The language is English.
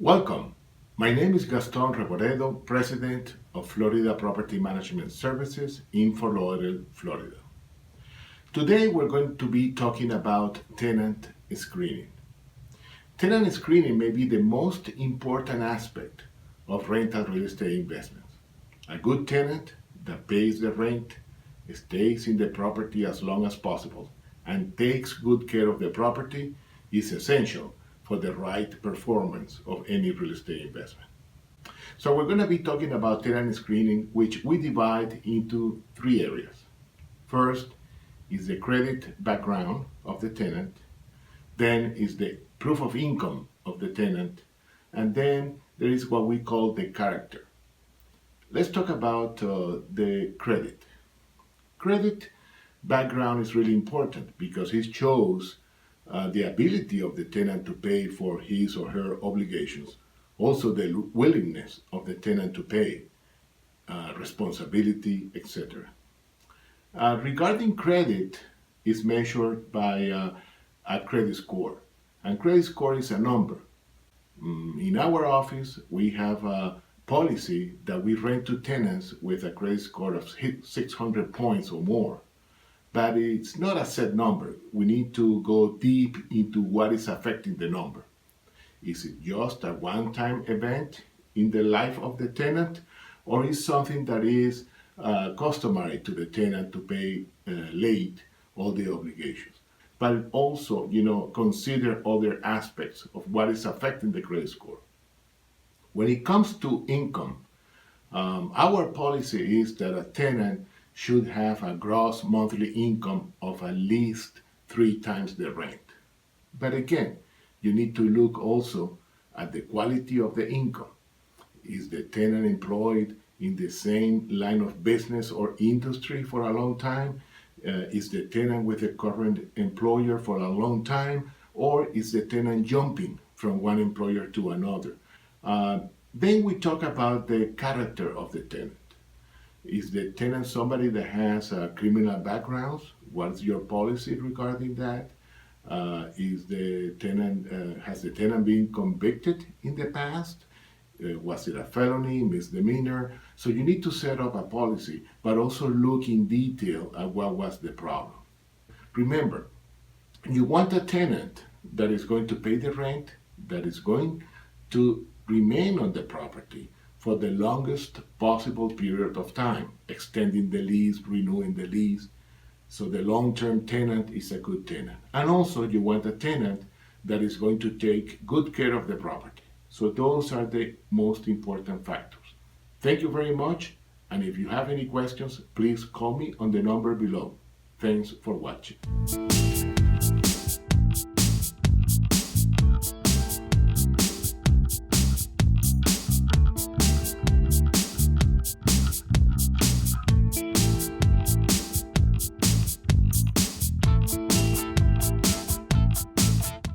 Welcome. My name is Gaston Reboredo, President of Florida Property Management Services in Fort Lauderdale, Florida. Today we're going to be talking about tenant screening. Tenant screening may be the most important aspect of rental real estate investments. A good tenant that pays the rent, stays in the property as long as possible, and takes good care of the property is essential for the right performance of any real estate investment. So we're going to be talking about tenant screening, which we divide into three areas. First is the credit background of the tenant, then is the proof of income of the tenant, and then there is what we call the character. Let's talk about the credit. Credit background is really important because it shows the ability of the tenant to pay for his or her obligations, also the willingness of the tenant to pay, responsibility, etc. Regarding credit, is measured by a credit score, and credit score is a number. In our office, we have a policy that we rent to tenants with a credit score of 600 points or more. But it's not a set number. We need to go deep into what is affecting the number. Is it just a one-time event in the life of the tenant, or is something that is customary to the tenant to pay late all the obligations? But also, consider other aspects of what is affecting the credit score. When it comes to income, our policy is that a tenant should have a gross monthly income of at least 3 times the rent. But again, you need to look also at the quality of the income. Is the tenant employed in the same line of business or industry for a long time? Is the tenant with the current employer for a long time? Or is the tenant jumping from one employer to another? Then we talk about the character of the tenant. Is the tenant somebody that has a criminal background? What's your policy regarding that? Has the tenant been convicted in the past? Was it a felony, misdemeanor? So you need to set up a policy, but also look in detail at what was the problem. Remember, you want a tenant that is going to pay the rent, that is going to remain on the property for the longest possible period of time, extending the lease, renewing the lease. So the long-term tenant is a good tenant. And also you want a tenant that is going to take good care of the property. So those are the most important factors. Thank you very much. And if you have any questions, please call me on the number below. Thanks for watching.